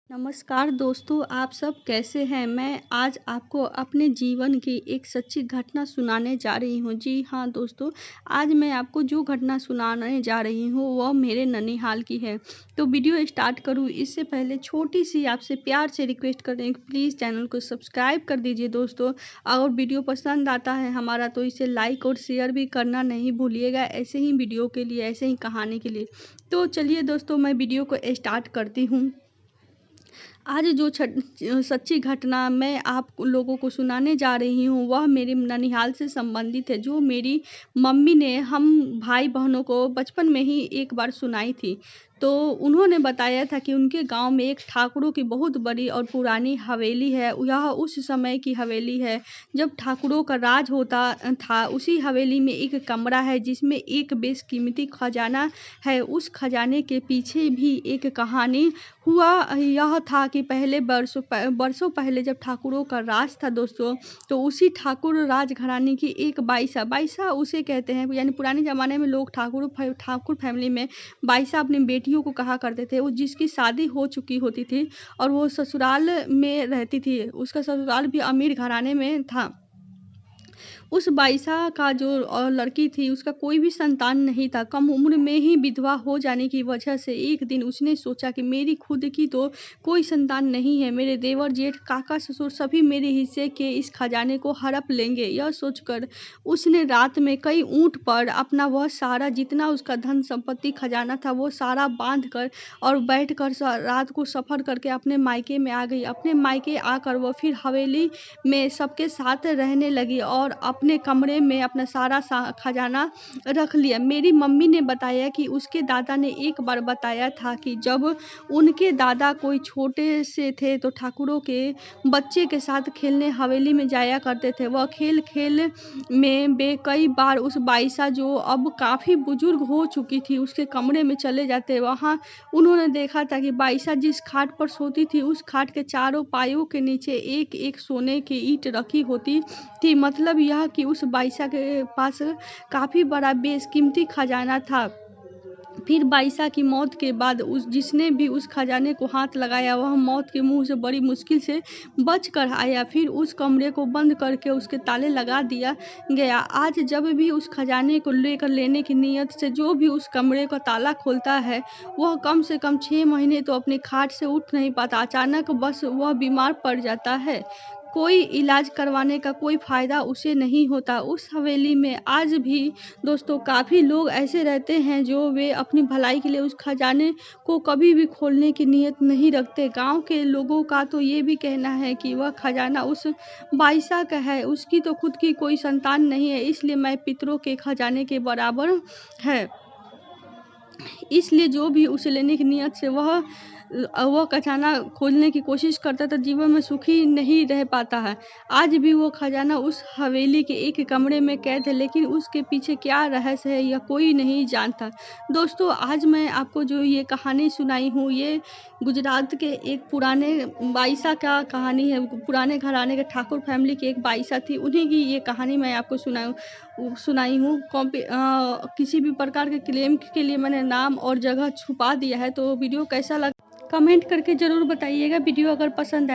नमस्कार दोस्तों, आप सब कैसे हैं? मैं आज आपको अपने जीवन की एक सच्ची घटना सुनाने जा रही हूँ। जी हाँ दोस्तों, आज मैं आपको जो घटना सुनाने जा रही हूँ वह मेरे ननिहाल की है। तो वीडियो स्टार्ट करूँ इससे पहले छोटी-सी आपसे प्यार से रिक्वेस्ट कर रही हूँ कि प्लीज़ चैनल को सब्सक्राइब कर दीजिए दोस्तों। अगर वीडियो पसंद आता है हमारा तो इसे लाइक और शेयर भी करना नहीं भूलिएगा, ऐसे ही वीडियो के लिए, ऐसे ही कहानी के लिए। तो चलिए दोस्तों, मैं वीडियो को स्टार्ट करती हूँ। आज जो सच्ची घटना मैं आप लोगों को सुनाने जा रही हूँ वह मेरे ननिहाल से संबंधित है, जो मेरी मम्मी ने हम भाई-बहनों को बचपन में ही एक बार सुनाई थी। तो उन्होंने बताया था कि उनके गाँव में एक ठाकुरों की बहुत बड़ी और पुरानी हवेली है। यह उस समय की हवेली है जब ठाकुरों का राज होता था। उसी हवेली में एक कमरा है जिसमें एक बेशकीमती खजाना है। उस खजाने के पीछे भी एक कहानी हुआ यह था कि पहले बरसों पहले जब ठाकुरों का राज था दोस्तों, तो उसी ठाकुर राजघराने की एक बाईसा बाईसा उसे कहते हैं, यानी पुराने ज़माने में लोग ठाकुर फैमिली में बाईसा अपनी बेटियों को कहा करते थे। वो जिसकी शादी हो चुकी होती थी और वो ससुराल में रहती थी, उसका ससुराल भी अमीर घराने में था। उस बाईसा का जो लड़की थी उसका कोई भी संतान नहीं था। कम उम्र में ही विधवा हो जाने की वजह से एक दिन उसने सोचा कि मेरी खुद की तो कोई संतान नहीं है, मेरे देवर जेठ काका ससुर सभी मेरे हिस्से के इस खजाने को हड़प लेंगे। यह सोचकर उसने रात में कई ऊँट पर अपना वह सारा जितना उसका धन संपत्ति खजाना था वो सारा बांध कर और बैठ कर रात को सफ़र करके अपने मायके में आ गई। अपने मायके आकर वह फिर हवेली में सबके साथ रहने लगी और अपने कमरे में अपना सारा खजाना रख लिया। मेरी मम्मी ने बताया कि उसके दादा ने एक बार बताया था कि जब उनके दादा कोई छोटे से थे तो ठाकुरों के बच्चे के साथ खेलने हवेली में जाया करते थे। वह खेल में वे कई बार उस बाईसा जो अब काफ़ी बुजुर्ग हो चुकी थी उसके कमरे में चले जाते। वहाँ उन्होंने देखा था कि बाईसा जिस खाट पर सोती थी उस खाट के चारों पायों के नीचे एक एक सोने की ईंट रखी होती थी। मतलब यह कि उस बाईसा के पास काफ़ी बड़ा बेशकीमती खजाना था। फिर बाईसा की मौत के बाद उस जिसने भी उस खजाने को हाथ लगाया वह मौत के मुंह से बड़ी मुश्किल से बच कर आया। फिर उस कमरे को बंद करके उसके ताले लगा दिया गया। आज जब भी उस खजाने को लेकर लेने की नीयत से जो भी उस कमरे का ताला खोलता है वह कम से कम 6 महीने तो अपनी खाट से उठ नहीं पाता। अचानक बस वह बीमार पड़ जाता है। कोई इलाज करवाने का कोई फ़ायदा उसे नहीं होता। उस हवेली में आज भी दोस्तों काफ़ी लोग ऐसे रहते हैं जो वे अपनी भलाई के लिए उस खजाने को कभी भी खोलने की नीयत नहीं रखते। गाँव के लोगों का तो ये भी कहना है कि वह खजाना उस बाईसा का है, उसकी तो खुद की कोई संतान नहीं है, इसलिए मैं पितरों के खजाने के बराबर है। इसलिए जो भी उसे लेने की नीयत से वह खजाना खोलने की कोशिश करता था जीवन में सुखी नहीं रह पाता है। आज भी वो खजाना उस हवेली के एक कमरे में कैद है, लेकिन उसके पीछे क्या रहस्य है यह कोई नहीं जानता। दोस्तों, आज मैं आपको जो ये कहानी सुनाई हूँ ये गुजरात के एक पुराने बाईसा का कहानी है। पुराने घराने के ठाकुर फैमिली की एक बाईसा थी, उन्हीं की ये कहानी मैं आपको सुनाई हूँ। किसी भी प्रकार के क्लेम के लिए मैंने नाम और जगह छुपा दिया है। तो वीडियो कैसा लगा कमेंट करके ज़रूर बताइएगा। वीडियो अगर पसंद आए